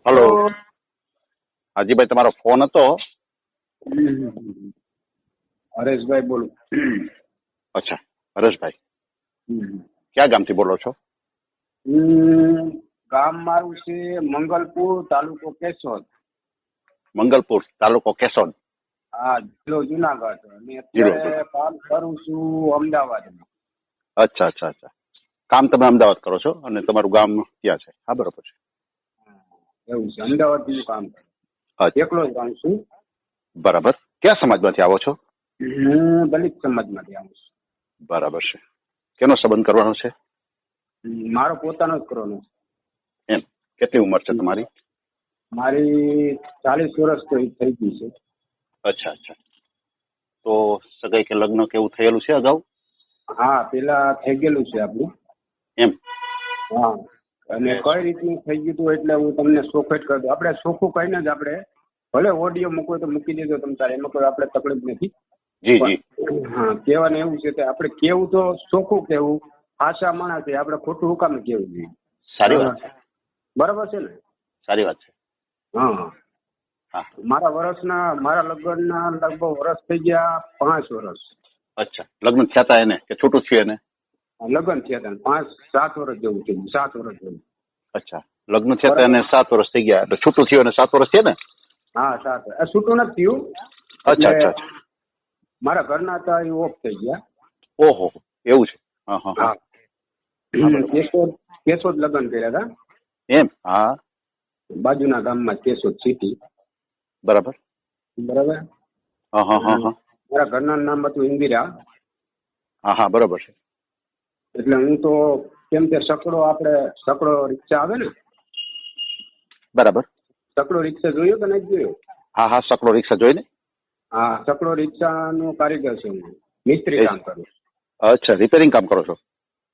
Hello. તો હાજીભાઈ, તમારો phone હતો? હરેશભાઈ બોલું. અચ્છા, હરેશભાઈ. હમ. ક્યાં ગામથી બોલો છો? ગામ મારું છે મંગલપુર, તાલુકો કેશોદ. મંગલપુર, તાલુકો કેશોદ, હા, જિલ્લો જુનાગઢ. અને જિલ્લો અત્યારે કામ કરું છું અમદાવાદમાં. અચ્છા અચ્છા અચ્છા. કામ તમે અમદાવાદ કરો છો અને તમારું ગામ ક્યાં છે? હા, બરોબર છે. એવું છે, અમદાવાદનું કામ કરું. અચ્છા, એકલો જ રહું છું. બરાબર. કયા સમાજમાંથી આવો છો? હું દલિત સમાજમાંથી આવું છું. બરાબર છે. કેનો સંબંધ કરવાનો છે? મારો પોતાનો જ કરવાનો છે. એમ. કેટલી ઉંમર છે તમારી? મારી 40 વર્ષ તો થઈ ગઈ છે. અચ્છા અચ્છા. તો સગાઈ કે લગ્ન કેવું થયેલું છે અગાઉ? હા, પેલા થઈ ગયેલું છે આપણું. એમ. હા, અને કઈ રીતનું થઈ ગયું હતું એટલે હું તમને ચોખવટ કરી દઉં. આપણે ચોખ્ખું કહીને જ આપણે ભલે ઓડિયો મૂકો તો મૂકી દેજો તમ તારે, એમાં કોઈ આપણે તકલીફ નથી. જી જી. હા, કહેવાનું એવું છે કે આપણે કેવું તો ચોખ્ખું કેવું, આશા માણસ છે, આપણે ખોટું હુકામ કેવું જોઈએ. સારી વાત છે. બરાબર છે ને? સારી વાત છે. હા. હા. મારા લગ્નના લગભગ વર્ષ થઈ ગયા 5 વર્ષ. અચ્છા, લગ્ન થયા હતા એને કે છૂટું થયું એને? લગ્ન થયા હતા 5-7 વર્ષ જેવું થયું, 7 વર્ષ જેવું. અચ્છા, લગ્ન થયા હતા એને 7 વર્ષ થઈ ગયા એટલે છૂટું થયું અને 7 વર્ષ થયા ને? હા, 7. છૂટું નથી થયું. અચ્છા એટલે અચ્છા. મારા ઘરના હતા એ ઓફ થઈ ગયા. ઓહો, એવું છે. હા હા હા. કેશોદ લગ્ન કર્યા હતા. એમ. હા, બાજુના ગામમાં કેશોદ સિટી. બરાબર. બરાબર. હા હા હા હા. મારા ઘરના નામ હતું ઇન્દિરા. હા હા, બરાબર છે. એટલે હું તો કેમ કે સકડો રિક્ષા આવે ને, બરાબર. સકડો રિક્ષા જોયું કે નહીં જોયું? હા હા, સકડો રિક્ષા જોઈને. હા, સકડો રિક્ષાનો કારીગર છું હું. મિસ્ત્રી કામ કરું. અચ્છા, રિપેરિંગ કામ કરો છો?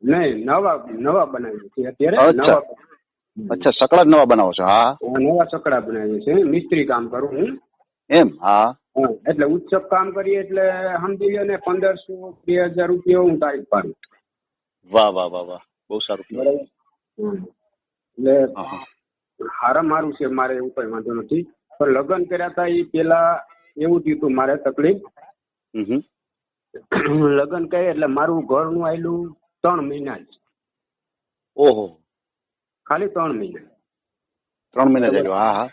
નહીં, નવા બનાવ્યું છે અત્યારે. અચ્છા અચ્છા, સકડા જ નવા બનાવો છો? હા. નવા સકડા બનાવીએ છે. મિસ્ત્રી કામ કરું હું. એમ. હા. હા, એટલે ઉત્સવ કામ કરીએ એટલે સમજી લો ને 1500-2000 રૂપિયા હું તારીખ પાડું. વાહ વાહ વાહ વાહ, બહુ સારું. બરાબર. એટલે હા હા. હારામાં હારું છે, મારે એવું કઈ વાંધો નથી. પણ લગ્ન કર્યા હતા એ પેલા એવું થયું હતું મારે તકલીફ. હમ. લગ્ન કર્યા એટલે મારું ઘરનું આવેલું 3 મહિના જ. ઓહો. ખાલી 3 મહિના. 3 મહિના જાય. હા હા.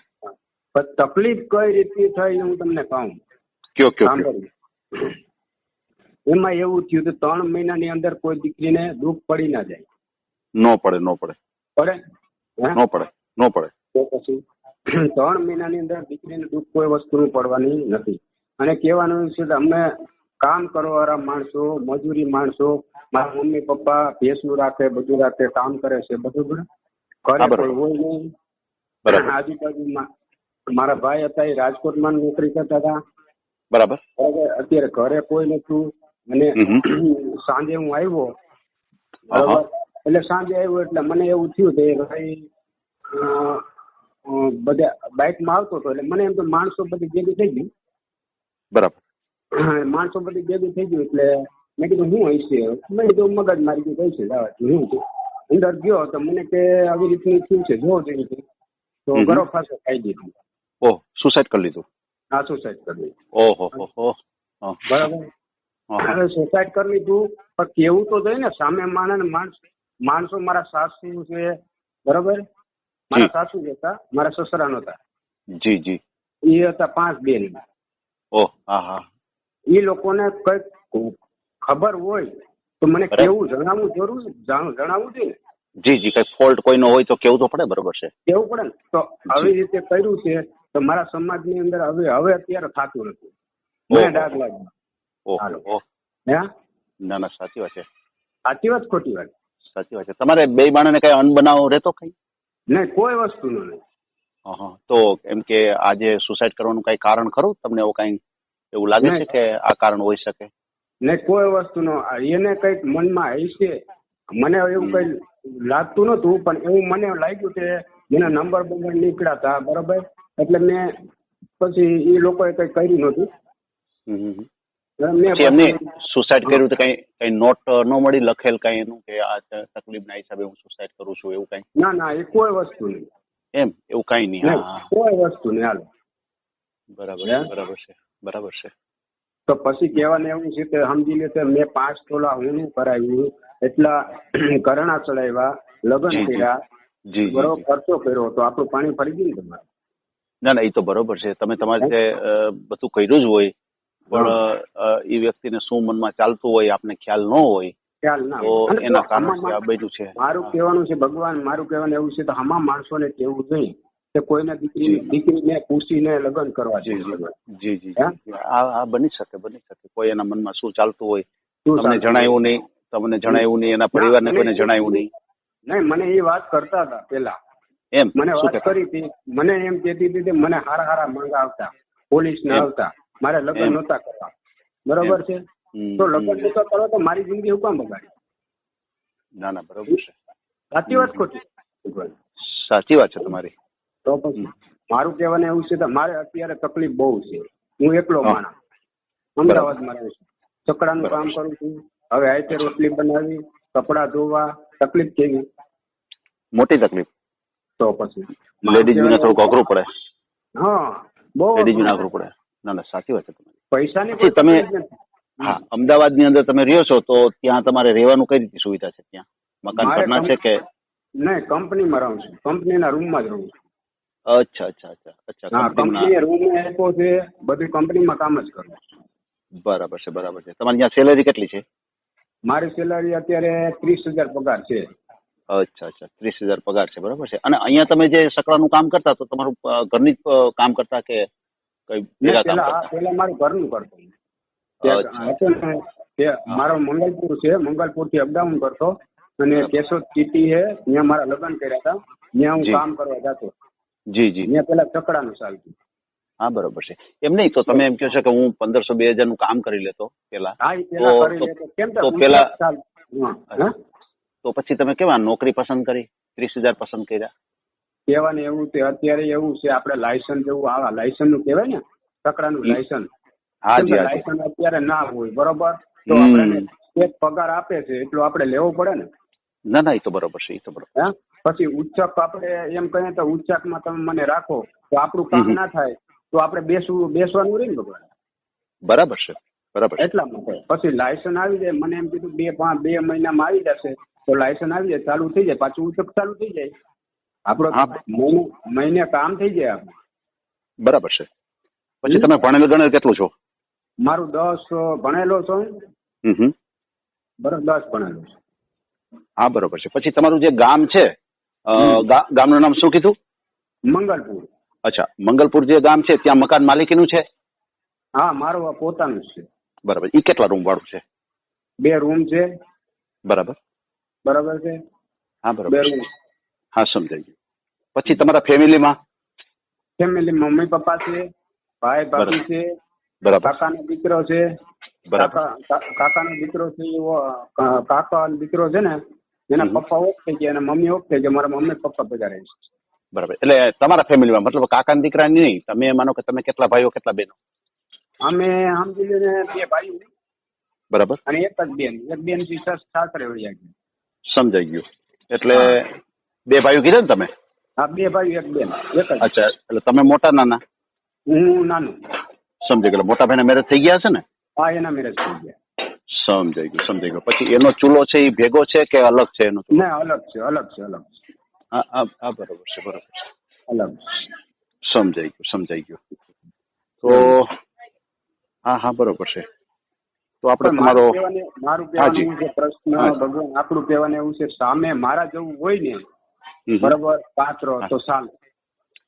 પણ તકલીફ કઈ રીતની થઈ હું તમને કહું. કયો કયો કયો. સાંભળો. એમાં એવું થયું કે 3 મહિનાની અંદર કોઈ દીકરીને દુઃખ પડી ના જાય. નો પડે નો પડે. પડે? નો પડે નો પડે. તો પછી 3 મહિનાની અંદર દીકરીને દુઃખ કોઈ વસ્તુનું પડવાની નથી. અને કહેવાનું છે કે અમે કામ કરવાવાળા માણસો, મજૂરી માણસો, મારા મમ્મી પપ્પા ભેંસનું રાખે, બધું રાખે, કામ કરે છે, બધું ઘરે કોઈ હોય નહીં. આજુબાજુમાં મારા ભાઈ હતા એ રાજકોટમાં નોકરી કરતા હતા. બરાબર. અત્યારે ઘરે કોઈ નતું. અને સાંજે હું આવ્યો. બરાબર. એટલે સાંજે આવ્યો એટલે મને એવું થયું કે ભાઈ બધા બાઇકમાં આવતો હતો એટલે મને એમ તો માણસો બધી ભેગી થઈ ગઈ. બરાબર. માણસો બધી ભેગી થઈ ગયું એટલે મેં કીધું હું હશે. મેં કીધું મગજ મારી ગયું કઈ છે જવાથી હું અંદર ગયો તો મને કે આવી રીતનું થયું છે જોવો જોઈએ. તો ગરો ફાંસો ખાઈ દીધું. ઓહ, સુસાઇડ કરી લીધું? હા, સુસાઇડ કરી દીધું. ઓહો હો. બરાબર. હવે સુસાઇડ કરી લીધું પણ કેવું તો જોઈએ ને સામે માણસો મારા સાસુ છે. બરાબર. મારા સાસુ જ હતા, મારા સસરા નહોતા. જી જી. એ હતા 5 બેન. ઓહ. હા હા. એ લોકોને કઈક ખબર હોય તો મને કેવું જણાવવું જોઈએ ને. જી જી, કઈ ફોલ્ટ કોઈનો હોય તો કેવું તો પડે. બરોબર છે, કેવું પડે ને. તો આવી રીતે કર્યું છે તો મારા સમાજની અંદર હવે અત્યારે થતું નથી. મને ડાઘ લાગ્યો. ઓહો. ના ના, સાચી વાત છે. સાચી વાત ખોટી વાત? સાચી વાત છે. તમારે બે માણસને કઈ અનબનાવ રહેતો કઈ? નહીં, કોઈ વસ્તુનો નહીં. તો એમ કે આજે સુસાઇડ કરવાનું કઈ કારણ ખરું તમને? એવું કઈ એવું લાગે છે કે આ કારણ હોઈ શકે? નહીં, કોઈ વસ્તુનો. એને કઈક મનમાં હશે. મને એવું કઈ લાગતું નતું પણ એવું મને લાગ્યું કે મને નંબર નીકળ્યા હતા. બરાબર. એટલે મેં પછી એ લોકોએ કઈ કર્યું નહોતું. એમને સુસાઇડ કર્યું તો કઈ નોટ ન મળી લખેલ કઈ એનું કે આ તકલીફ ના હિસાબે હું સુસાઇડ કરું છું એવું કઈ? ના ના, એ કોઈ વસ્તુ નહીં. એમ એવું કઈ નહીં. નહીં, હા, કોઈ વસ્તુ નહીં હાલે. બરાબર હે? છે, બરાબર છે, બરાબર છે. તો પછી કહેવાને એવું છે કે સમજી લે કે મેં 5 તોલા હું કરાવ્યું, એટલા ઘરેણા ચડાવ્યા, લગ્ન જી, જી. કર્યા, જી, જી, બરોબર જી. ખર્ચો કર્યો, તો આપણું પાણી ફરી ગયું ને તમારે. ના ના, એ તો બરોબર છે. તમે તમારી રીતે બધું કર્યું જ હોય, પણ હા. એ વ્યક્તિને શું મનમાં ચાલતું હોય આપને ખ્યાલ ન હોય, ખ્યાલ ના તો હોય. અને એના તો કારણે આ બન્યું છે. મારું કહેવાનું છે ભગવાન, મારું કહેવાનું એવું છે તો આમાં માણસોને કેવું જોઈએ કે કોઈને જી. દીકરીને પૂછીને લગ્ન કરવા જી, જોઈએ. જી, જી, હે? જી. આ બની શકે, બની શકે. કોઈ એના મનમાં શું ચાલતું હોય, શું તમને ચાલતું જણાવ્યું નહીં, તમને જણાવ્યું નહીં, એના ના, પરિવારને મને કોઈને જણાવ્યું નહીં. નહીં, મને એ વાત કરતા હતા પેલા, એમ મને શું વાત કહેતા? કરી હતી, મને એમ કહેતી હતી કે મને હારા હારા માંગા આવતા, પોલીસ ને એમ. આવતા, મારે લગ્ન એમ. નહોતા કરવા. બરોબર એમ. છે, હમ, તો લગ્ન હમ. નહોતા કરવા તો મારી જિંદગી હું કામ બગાડી? ના ના, બરોબર છે. સાચી વાત ખોટી? સાચી વાત છે તમારી. તો પછી મારું કહેવાનું એવું છે કે મારે અત્યારે તકલીફ બહુ છે. હું એકલો હા. માણસ અમદાવાદમાં રહું છું, ચકડાનું બરાબર. કામ કરું છું. હવે આઈતે રોટલી બનાવી, કપડાં ધોવા, તકલીફ કેવી? મોટી તકલીફ. તો પછી લેડીઝને થોડુંક અઘરું પડે. હા, બહુ લેડીઝને અઘરું પડે. ના ના, સાચી વાત છે તમારી. પૈસાની પછી કોઈ તમે તકલીફ નથી. હા, અમદાવાદની અંદર તમે રહ્યો છો, તો ત્યાં તમારે રહેવાનું કઈ રીતે સુવિધા છે? ત્યાં મકાન મારે કરના છે કે? નહીં, કંપનીમાં રહું છું, કંપનીના રૂમમાં જ રહું છું. અચ્છા, અચ્છા, અચ્છા, અચ્છા. હા, કંપનીમાં. કંપનીએ રૂમ આપ્યો છે, બધું કંપનીમાં કામ જ કરું છું. બરાબર છે, બરાબર છે. તમારી ત્યાં સેલેરી કેટલી છે? મારી સેલરી અત્યારે 30,000 પગાર છે. અચ્છા, અચ્છા, 30,000 પગાર છે, બરાબર છે. અને અહીંયા તમે જે સકડાનું કામ કરતા, તો તમારું ઘરની જ કામ કરતા કે કઈ ભેગા કામ કરતા? પેલા મારું ઘરનું કરતો. અચ્છા. હતું ને તે મારો મંગલપુર છે, મંગલપુર થી અપડાઉન કરતો, અને કેશોદ સિટી છે, ત્યાં મારા લગ્ન કર્યા હતા, ત્યાં હું જી. કામ કરવા જતો. જી, જી. ત્યાં પેલા ચકડાનું ચાલતું. હા, બરોબર છે. એમ નહીં, તો તમે એમ કહો છો કે હું 1500-2000 નું કામ કરી લેતો પેલા, હા, એ પેલા કરી લેતો. કેમ તો કે પેલા હા, તો પછી તમે કેવા નોકરી પસંદ કરી, 30,000 પસંદ કર્યા? કહેવાને એવું છે, અત્યારે એવું છે, આપણે લાયસન્સ જેવું આવા લાયસન્સ નું કહેવાય ને, ચકડાનું લાયસન્સ. હાજી, હાજી. લાયસન્સ અત્યારે ના હોય, બરોબર, તો આપણે એક પગાર આપે છે એટલો આપણે લેવો પડે ને. ના ના, એ તો બરોબર છે, એ તો બરોબર. હે? પછી ઉચ્ચક આપણે એમ કહીએ તો ઉચ્ચકમાં તમે મને રાખો તો આપણું કામ ના થાય, તો આપણે બેસવાનું રહી ને ભગવાન. બરાબર છે, બરાબર છે. એટલા માટે પછી લાયસન્સ આવી જાય, મને એમ કીધું 2 મહિનામાં આવી જશે, તો લાયસન્સ આવી જાય, ચાલુ થઈ જાય, પાછું ઉચ્ચક ચાલુ થઈ જાય, આપણો મહિને કામ થઈ જાય આપણું. બરાબર છે. પછી તમે ભણેલું ગણેલું કેટલું છો? મારું 10 ભણેલો છું. બરાબર, 10 ભણેલો છું. હા, બરોબર છે. પછી તમારું જે ગામ છે, ગામનું નામ શું કીધું? મંગલપુર. અચ્છા, મંગલપુર જે ગામ છે, ત્યાં મકાન માલિકીનું છે? હા, મારું પોતાનું જ છે. બરાબર. એ કેટલા રૂમ વાળું છે? 2 રૂમ છે. બરાબર. બરાબર છે. હા, 2 બરાબર. રૂમ. હા, સમજાઈ ગયું. પછી તમારા ફેમિલીમાં મમ્મી પપ્પા છે, ભાઈ ભાભી છે, બરાબર. કાકાનો દીકરો છે, બરાબર. કાકાનો દીકરો છે, કાકાનો દીકરો છે ને, એના પપ્પા ઓફ થઈ ગયા અને મમ્મી ઓફ થઈ ગયા, મારા મમ્મી પપ્પા બધા રહે છે. બરાબર. એટલે તમારા ફેમિલીમાં મતલબ કાકાના દીકરા નહીં, તમે માનો કે તમે કેટલા ભાઈઓ કેટલા બહેનો? અમે સમજી લઈને 2 ભાઈઓ. બરાબર. અને એક જ બેન, એક બેન થી સાસરે વળ્યા ગયા. સમજાઈ ગયું. એટલે 2 ભાઈઓ કીધા ને તમે? હા, 2 ભાઈઓ એક બેન, એક જ. અચ્છા, એટલે તમે મોટા નાના? હું નાનું. સમજાઈ ગયું. મોટા ભાઈના મેરેજ થઈ ગયા હશે ને? હા, એના મેરેજ થઈ ગયા. સમજાઈ ગયું, સમજાઈ ગયું. પછી એનો ચૂલો છે એ ભેગો છે કે અલગ છે એનો ચૂલો? ના, અલગ છે, અલગ છે, અલગ છે. હા, બરોબર છે, બરોબર છે. અલગ. સમજાઈ ગયું, સમજાઈ ગયું. તો હા, બરોબર છે. તો આપણે તમારો મારું કહેવાનું છે પ્રશ્ન, ભગવાન આપણું કહેવાનું એવું છે, સામે મારા જેવું હોય ને, બરાબર, પાત્ર તો ચાલે.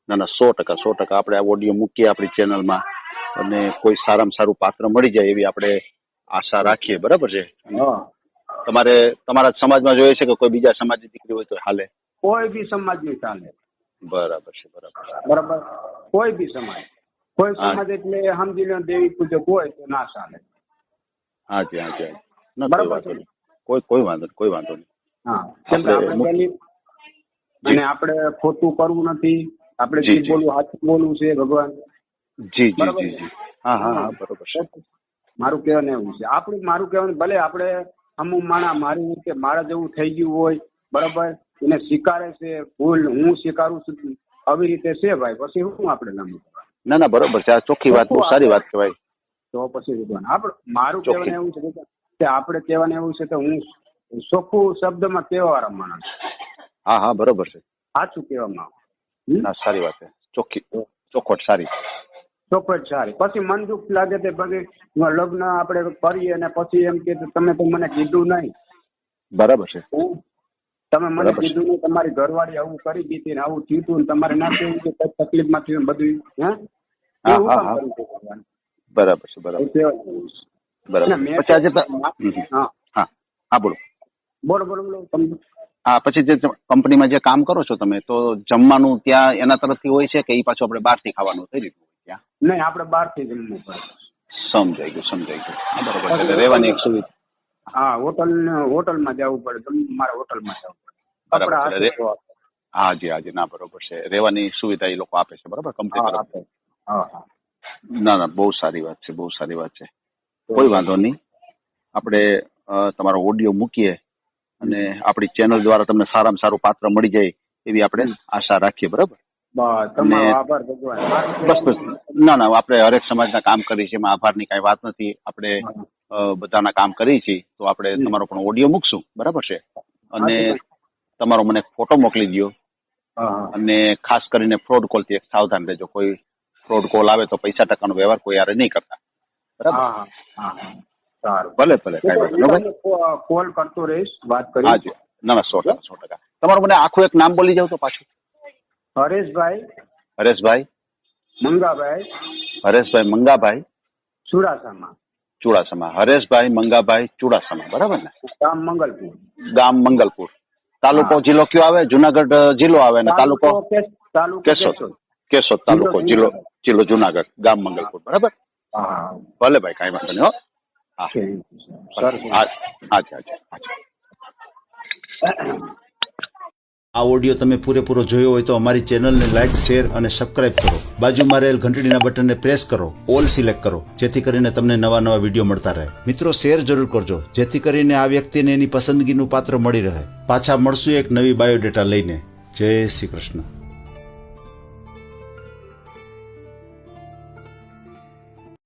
ના ના, 100%. આપણે આ ઓડિયો મૂકીએ આપણી ચેનલમાં, અને કોઈ સારામાં સારું પાત્ર મળી જાય એવી આપણે આશા રાખીએ. બરાબર છે. તમારે તમારા સમાજમાં જોઈએ છે કે કોઈ બીજા સમાજની દીકરી હોય તો હાલે? કોઈ બી સમાજની ચાલે. બરાબર છે, બરાબર, કોઈ બી સમાજ. કોઈ સમાજ એટલે સમજી લો દેવી પૂજક હોય તો ના ચાલે. હાજી. બરાબર છે. કોઈ વાંધો નહીં. હા, કેમ કે આપણે અને આપણે ખોટું કરવું નથી, આપણે જે બોલવું સાચું બોલવું છે ભગવાન. જી. હા, બરોબર છે. મારું કહેવાનું એવું છે, મારું કહેવાનું ભલે આપણે અમુક મારા જેવું થઈ ગયું હોય, બરાબર, એને સ્વીકારે છે ભૂલ હું સ્વીકારું છું આવી રીતે છે ભાઈ પછી શું આપણે લાંબુ કરવાનું? ના ના બરોબર છે, આ ચોખ્ખી વાત, બહુ સારી વાત કહેવાય. તો પછી વિદ્વાન આપણે મારું ચોખ્ખી. કહેવાનું એવું છે કે આપણે કહેવાનું એવું છે કે હું ચોખ્ખું શબ્દમાં કહેવાવાળા માણસ હા હા બરોબર છે. સાચું કહેવામાં આવે. ના સારી વાત છે, ચોખ્ખી ચોખવટ સારી. ચોખ્ખટ સારી. પછી મન દુઃખ લાગે તે પછી લગ્ન આપણે કરીએ અને પછી એમ કે તમે તો મને કીધું નહીં. બરાબર છે. તમે મને બરાબર છે. કીધું નહીં, તમારી ઘરવાળી આવું કરી દીધી ને આવું થયું હતું ને તમારે ના કેવું કે કઈ તકલીફમાં થયું ને બધું હે હા, એવું હા, કામ હા. કરી દેવાનું? બરાબર છે, બરાબર એવું કહેવાનું. બરાબર. અને મેં પછી આજે હા હા હા બોલો. બોલો બોલો બોલો તમે. હા પછી જે કંપનીમાં જે કામ કરો છો તમે, તો જમવાનું ત્યાં એના તરફથી હોય છે કે એ પાછું આપણે બહારથી ખાવાનું થઈ રહ્યું ત્યાં? નહીં આપણે બહારથી જમવું પડે. સમજાઈ ગયું સમજાઈ ગયું. હા, બરોબર છે. એટલે રહેવાની એક સુવિધા. હા હોટલમાં જવું પડે, મારે હોટલમાં જવું પડે. બરાબર કપડાં છે. હાથે ધોવા પડે. હાજી હાજી, ના બરોબર છે. રહેવાની સુવિધા એ લોકો આપે છે, બરોબર, કંપની હા તરફ? આપે. હા હા ના ના બહુ સારી વાત છે, બહુ સારી વાત છે. કોઈ વાંધો નહીં. આપણે તમારો ઓડિયો મૂકીએ અને આપણી ચેનલ દ્વારા તમને સારામાં સારું પાત્ર મળી જાય એવી આપણે આશા રાખીએ, બરાબર? બસ તમારો આભાર ભગવાન. બસ બસ. ના ના આપણે હરેક સમાજના કામ કરીએ છીએ, એમાં આભારની કાંઈ વાત નથી. આપણે બધાના કામ કરીએ છીએ, તો આપણે તમારો પણ ઓડિયો મૂકશું, બરાબર છે? અને તમારો મને ફોટો મોકલી દો. હા અને ખાસ કરીને ફ્રોડ કોલથી એક સાવધાન રહેજો. કોઈ ફ્રોડ કોલ આવે તો પૈસા ટકાનો વ્યવહાર કોઈ યારે નહીં કરતા, બરાબર? હા હા સારું. ભલે ભલે, કાંઈ વાંધો નહીં. હું તમને કોલ કરતો રહીશ, વાત કરી. હાજી. ના ના 100%. તમારું મને આખું એક નામ બોલી જાવ તો પાછું. હરેશભાઈ હરેશભાઈ મંગાભાઈ હરેશભાઈ મંગાભાઈ ચુડાસમા, ચુડાસમા. હરેશભાઈ મંગાભાઈ ચુડાસમા, બરાબર ને? ગામ મંગલપુર. ગામ મંગલપુર. તાલુકો હા. જિલ્લો કયો આવે? જુનાગઢ જિલ્લો આવે ને તાલુકો તાલુકો કેશોદ. કેશોદ તાલુકો, જિલ્લો જુનાગઢ, ગામ મંગલપુર, બરાબર? હા ભલે ભાઈ, કાંઈ વાંધો નહીં. હો હા સર. હાજી હાજી હાજી. આ ઓડિયો તમે પૂરેપૂરો જોયો હોય તો અમારી ચેનલને લાઇક, શેર અને સબસ્ક્રાઇબ કરો. બાજુમાં રહેલ ઘંટડીના બટનને પ્રેસ કરો, ઓલ સિલેક્ટ કરો, જેથી કરીને તમને નવા નવા વિડીયો મળતા રહે. મિત્રો શેર જરૂર કરજો, જેથી કરીને આ વ્યક્તિને એની પસંદગીનું પાત્ર મળી રહે. પાછા મળશું એક નવી બાયોડેટા લઈને. જય શ્રી કૃષ્ણ.